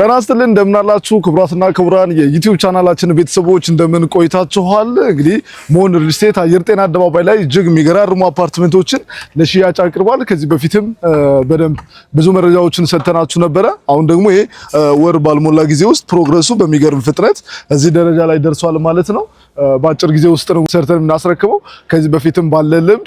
ጤና ይስጥልን እንደምናላችሁ ክቡራትና ክቡራን የዩቲዩብ ቻናላችን ቤተሰቦች እንደምን ቆይታችኋል? እንግዲህ ሞን ሪል ስቴት አየር ጤና አደባባይ ላይ እጅግ የሚገራርሙ አፓርትመንቶችን ለሽያጭ አቅርቧል። ከዚህ በፊትም በደንብ ብዙ መረጃዎችን ሰጥተናችሁ ነበረ። አሁን ደግሞ ይሄ ወር ባልሞላ ጊዜ ውስጥ ፕሮግረሱ በሚገርም ፍጥነት እዚህ ደረጃ ላይ ደርሷል ማለት ነው። በአጭር ጊዜ ውስጥ ነው ሰርተን የምናስረክበው። ከዚህ በፊትም ባለ ልምድ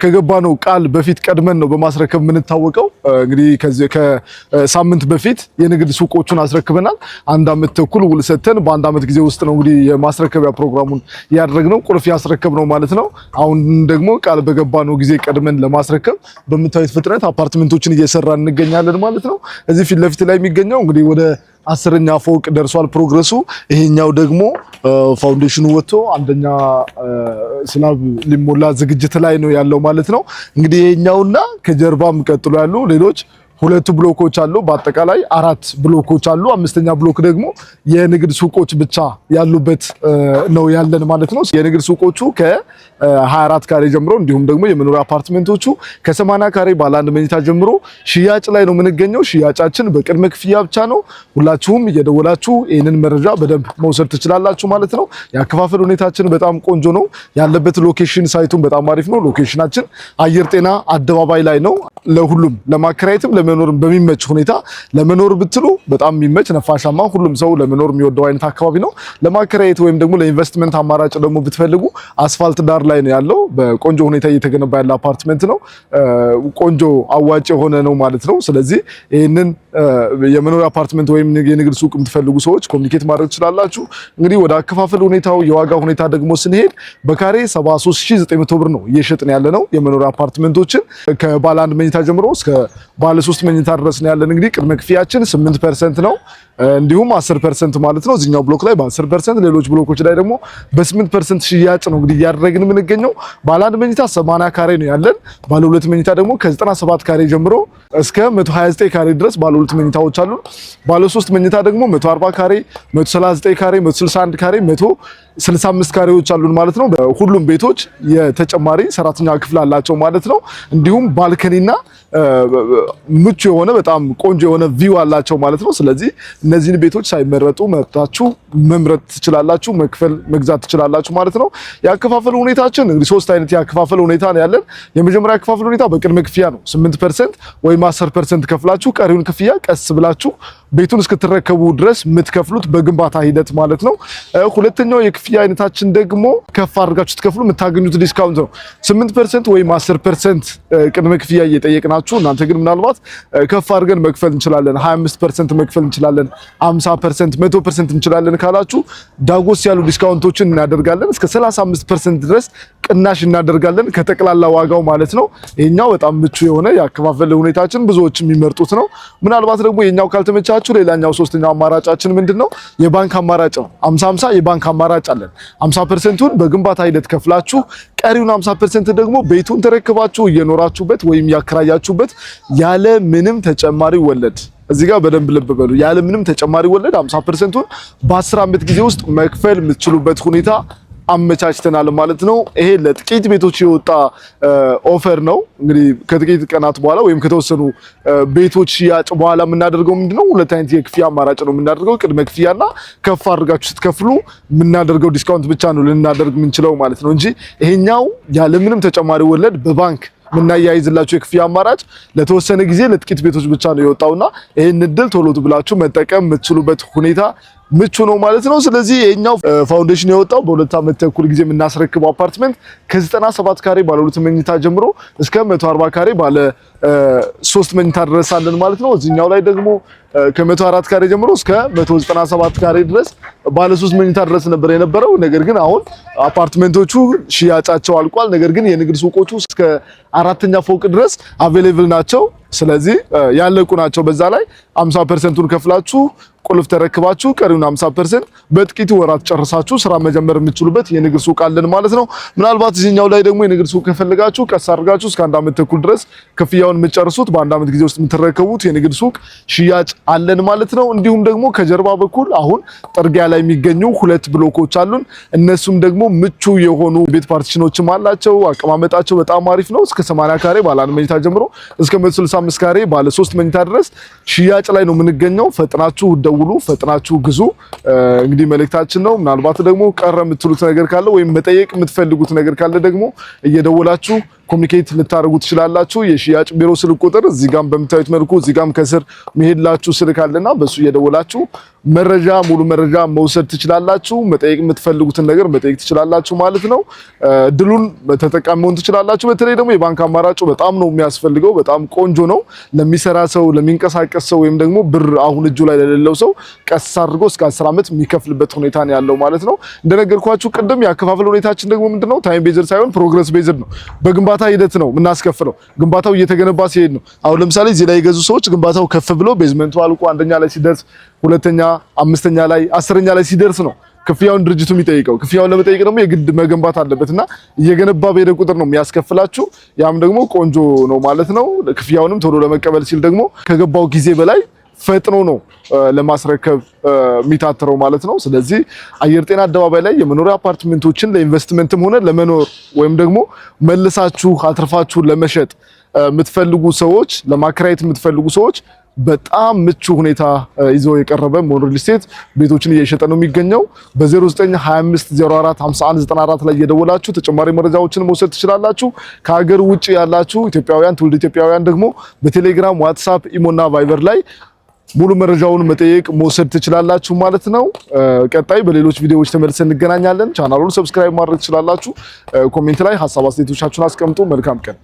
ከገባነው ቃል በፊት ቀድመን ነው በማስረከብ የምንታወቀው። እንግዲህ ከዚህ ከሳምንት በፊት የንግድ ሱቆቹን አስረክበናል። 1 ዓመት ተኩል ውል ሰጥተን በ1 ዓመት ጊዜ ውስጥ ነው እንግዲህ የማስረከቢያ ፕሮግራሙን ያደረግነው፣ ቁልፍ ያስረከብነው ማለት ነው። አሁን ደግሞ ቃል በገባነው ጊዜ ቀድመን ለማስረከብ በምታዩት ፍጥነት አፓርትመንቶችን እየሰራን እንገኛለን ማለት ነው። እዚህ ፊት ለፊት ላይ የሚገኘው እንግዲህ ወደ 10ኛ ፎቅ ደርሷል ፕሮግረሱ። ይሄኛው ደግሞ ፋውንዴሽኑ ወጥቶ አንደኛ ስላብ ሊሞላ ዝግጅት ላይ ነው ያለው ማለት ነው። እንግዲህ ይሄኛውና ከጀርባም ቀጥሎ ያሉ ሌሎች 2 ብሎኮች አሉ። በአጠቃላይ 4 ብሎኮች አሉ። 5ኛ ብሎክ ደግሞ የንግድ ሱቆች ብቻ ያሉበት ነው ያለን ማለት ነው። የንግድ ሱቆቹ ከ24 ካሬ ጀምሮ እንዲሁም ደግሞ የመኖሪያ አፓርትመንቶቹ ከ80 ካሬ ባለ 1 መኝታ ጀምሮ ሽያጭ ላይ ነው የምንገኘው። ሽያጫችን በቅድመ ክፍያ ብቻ ነው። ሁላችሁም እየደወላችሁ ይህንን መረጃ በደንብ መውሰድ ትችላላችሁ ማለት ነው። የአከፋፈል ሁኔታችን በጣም ቆንጆ ነው። ያለበት ሎኬሽን ሳይቱን በጣም አሪፍ ነው። ሎኬሽናችን አየር ጤና አደባባይ ላይ ነው። ለሁሉም ለማከራየትም ለመኖርም በሚመች ሁኔታ ለመኖር ብትሉ በጣም የሚመች ነፋሻማ፣ ሁሉም ሰው ለመኖር የሚወደው አይነት አካባቢ ነው። ለማከራየት ወይም ደግሞ ለኢንቨስትመንት አማራጭ ደግሞ ብትፈልጉ አስፋልት ዳር ላይ ነው ያለው። በቆንጆ ሁኔታ እየተገነባ ያለ አፓርትመንት ነው። ቆንጆ አዋጭ የሆነ ነው ማለት ነው። ስለዚህ ይህንን የመኖሪያ አፓርትመንት ወይም የንግድ ሱቅ የምትፈልጉ ሰዎች ኮሚኒኬት ማድረግ ትችላላችሁ። እንግዲህ ወደ አከፋፈል ሁኔታው የዋጋ ሁኔታ ደግሞ ስንሄድ በካሬ 73900 ብር ነው እየሸጥን ያለ ነው የመኖሪያ አፓርትመንቶችን ከባለ 1 መኝታ ጀምሮ እስከ ባለ 3 መኝታ ድረስ ነው ያለን። እንግዲህ ቅድመ ክፍያችን 8% ነው፣ እንዲሁም 10% ማለት ነው። እዚህኛው ብሎክ ላይ በ10%፣ ሌሎች ብሎኮች ላይ ደግሞ በ8% ሽያጭ ነው እንግዲህ እያደረግን የምንገኘው። ባለ 1 መኝታ 80 ካሬ ነው ያለን። ባለ 2 መኝታ ደግሞ ከ97 ካሬ ጀምሮ እስከ 129 ካሬ ድረስ ባለ 2 መኝታዎች አሉ። ባለ 3 መኝታ ደግሞ 140 ካሬ፣ 139 ካሬ፣ 161 ካሬ፣ 165 ካሬዎች አሉን ማለት ነው። ሁሉም ቤቶች የተጨማሪ ሰራተኛ ክፍል አላቸው ማለት ነው። እንዲሁም ባልከኒና ምቹ የሆነ በጣም ቆንጆ የሆነ ቪው አላቸው ማለት ነው። ስለዚህ እነዚህን ቤቶች ሳይመረጡ መርጣችሁ መምረጥ ትችላላችሁ፣ መግዛት ትችላላችሁ ማለት ነው። የአከፋፈል ሁኔታችን እንግዲህ 3 አይነት የአከፋፈል ሁኔታ ነው ያለን። የመጀመሪያ የአከፋፈል ሁኔታ በቅድመ ክፍያ ነው። 8% ወይም 10% ከፍላችሁ ቀሪውን ክፍያ ቀስ ብላችሁ ቤቱን እስክትረከቡ ድረስ የምትከፍሉት በግንባታ ሂደት ማለት ነው። ሁለተኛው የክፍያ አይነታችን ደግሞ ከፍ አድርጋችሁ ትከፍሉ የምታገኙት ዲስካውንት ነው። 8% ወይም 10% ቅድመ ክፍያ እየጠየቅናችሁ እናንተ ግን ምናልባት ከፍ አድርገን መክፈል እንችላለን፣ 25% መክፈል እንችላለን፣ 50%፣ 100% እንችላለን ካላችሁ ዳጎስ ያሉ ዲስካውንቶችን እናደርጋለን። እስከ 35% ድረስ ቅናሽ እናደርጋለን ከጠቅላላ ዋጋው ማለት ነው። ይሄኛው በጣም ምቹ የሆነ የአከፋፈል ሁኔታችን ብዙዎች የሚመርጡት ነው። ምናልባት ደግሞ የኛው ካልተመቻችሁ ሌላኛው ሶስተኛው አማራጫችን ምንድነው? የባንክ አማራጭ ነው። 50-50 የባንክ አማራጭ አለን። 50%ን በግንባታ ሂደት ከፍላችሁ ቀሪውን 50% ደግሞ ቤቱን ተረክባችሁ እየኖራችሁበት ወይም ያከራያችሁበት ያለ ምንም ተጨማሪ ወለድ፣ እዚህ ጋር በደንብ ልብ በሉ፣ ያለ ምንም ተጨማሪ ወለድ 50%ን በ10 ዓመት ጊዜ ውስጥ መክፈል የምትችሉበት ሁኔታ አመቻችተናል ማለት ነው። ይሄ ለጥቂት ቤቶች የወጣ ኦፈር ነው። እንግዲህ ከጥቂት ቀናት በኋላ ወይም ከተወሰኑ ቤቶች ሽያጭ በኋላ የምናደርገው ምንድነው? 2 አይነት የክፍያ አማራጭ ነው የምናደርገው። ቅድመ ክፍያና ከፍ አድርጋችሁ ስትከፍሉ የምናደርገው ዲስካውንት ብቻ ነው ልናደርግ የምንችለው ማለት ነው እንጂ ይሄኛው ያለምንም ተጨማሪ ወለድ በባንክ ምናያይዝላችሁ የክፍያ አማራጭ ለተወሰነ ጊዜ ለጥቂት ቤቶች ብቻ ነው የወጣውና ይሄን እድል ቶሎ ብላችሁ መጠቀም የምትችሉበት ሁኔታ ምቹ ነው ማለት ነው። ስለዚህ የኛው ፋውንዴሽን የወጣው በ2 ዓመት ተኩል ጊዜ የምናስረክበው አፓርትመንት ከ97 ካሬ ባለ 2 መኝታ ጀምሮ እስከ 140 ካሬ ባለ 3 መኝታ ድረስ አለን ማለት ነው። እዚህኛው ላይ ደግሞ ከ104 ካሬ ጀምሮ እስከ 197 ካሬ ድረስ ባለ 3 መኝታ ድረስ ነበር የነበረው። ነገር ግን አሁን አፓርትመንቶቹ ሽያጫቸው አልቋል። ነገር ግን የንግድ ሱቆቹ እስከ 4ኛ ፎቅ ድረስ አቬሌብል ናቸው። ስለዚህ ያለቁ ናቸው። በዛ ላይ 50%ን ከፍላችሁ ቁልፍ ተረክባችሁ ቀሪውን 50% በጥቂቱ ወራት ጨርሳችሁ ስራ መጀመር የምትችሉበት የንግድ ሱቅ አለን ማለት ነው። ምናልባት እዚህኛው ላይ ደግሞ የንግድ ሱቅ ከፈልጋችሁ ቀስ አድርጋችሁ እስከ 1 ዓመት ተኩል ድረስ ክፍያውን የምትጨርሱት በ1 ዓመት ጊዜ ውስጥ የምትረከቡት የንግድ ሱቅ ሽያጭ አለን ማለት ነው። እንዲሁም ደግሞ ከጀርባ በኩል አሁን ጥርጊያ ላይ የሚገኙ 2 ብሎኮች አሉን። እነሱም ደግሞ ምቹ የሆኑ ቤት ፓርቲሽኖችም አላቸው። አቀማመጣቸው በጣም አሪፍ ነው። እስከ 80 ካሬ ባለ 1 መኝታ ጀምሮ እስከ 165 ካሬ ባለ 3 መኝታ ድረስ ሽያጭ ሽያጭ ላይ ነው የምንገኘው። ፈጥናችሁ ደውሉ፣ ፈጥናችሁ ግዙ። እንግዲህ መልእክታችን ነው። ምናልባት ደግሞ ቀረ የምትሉት ነገር ካለ ወይም መጠየቅ የምትፈልጉት ነገር ካለ ደግሞ እየደወላችሁ ኮሙኒኬት ልታደርጉ ትችላላችሁ። የሽያጭ ቢሮ ስልክ ቁጥር እዚህ ጋር በምታዩት መልኩ እዚህ ጋር ከስር መሄድላችሁ ስልክ አለና በሱ እየደወላችሁ መረጃ ሙሉ መረጃ መውሰድ ትችላላችሁ። መጠየቅ የምትፈልጉትን ነገር መጠየቅ ትችላላችሁ ማለት ነው። ድሉን ተጠቃሚ መሆን ትችላላችሁ። በተለይ ደግሞ የባንክ አማራጩ በጣም ነው የሚያስፈልገው። በጣም ቆንጆ ነው ለሚሰራ ሰው፣ ለሚንቀሳቀስ ሰው ወይም ደግሞ ብር አሁን እጁ ላይ ለሌለው ሰው ቀስ አድርጎ እስከ 10 ዓመት የሚከፍልበት ሁኔታ ነው ያለው ማለት ነው። እንደነገርኳችሁ ቅድም ያከፋፈል ሁኔታችን ደግሞ ምንድነው ታይም ቤዝድ ሳይሆን ፕሮግረስ ቤዝድ ነው። በግንባታ ሂደት ነው የምናስከፍለው። ግንባታው እየተገነባ ሲሄድ ነው። አሁን ለምሳሌ እዚህ ላይ የገዙ ሰዎች ግንባታው ከፍ ብሎ ቤዝመንቱ አልቆ አንደኛ ላይ ሲደርስ፣ ሁለተኛ፣ አምስተኛ ላይ፣ 10ኛ ላይ ሲደርስ ነው ክፍያውን ድርጅቱ የሚጠይቀው። ክፍያውን ለመጠየቅ ደግሞ የግድ መገንባት አለበትና እየገነባ በሄደ ቁጥር ነው የሚያስከፍላችሁ። ያም ደግሞ ቆንጆ ነው ማለት ነው። ክፍያውንም ቶሎ ለመቀበል ሲል ደግሞ ከገባው ጊዜ በላይ ፈጥኖ ነው ለማስረከብ የሚታተረው ማለት ነው። ስለዚህ አየር ጤና አደባባይ ላይ የመኖሪያ አፓርትመንቶችን ለኢንቨስትመንትም ሆነ ለመኖር ወይም ደግሞ መልሳችሁ አትርፋችሁ ለመሸጥ የምትፈልጉ ሰዎች፣ ለማከራየት የምትፈልጉ ሰዎች በጣም ምቹ ሁኔታ ይዞ የቀረበ ሞን ሪል ስቴት ቤቶችን እየሸጠ ነው የሚገኘው። በ0925045194 ላይ እየደወላችሁ ተጨማሪ መረጃዎችን መውሰድ ትችላላችሁ። ከሀገር ውጭ ያላችሁ ኢትዮጵያውያን፣ ትውልድ ኢትዮጵያውያን ደግሞ በቴሌግራም፣ ዋትስአፕ፣ ኢሞና ቫይበር ላይ ሙሉ መረጃውን መጠየቅ መውሰድ ትችላላችሁ ማለት ነው። ቀጣይ በሌሎች ቪዲዮዎች ተመልሰን እንገናኛለን። ቻናሉን ሰብስክራይብ ማድረግ ትችላላችሁ። ኮሜንት ላይ ሐሳብ አስተያየቶቻችሁን አስቀምጡ። መልካም ቀን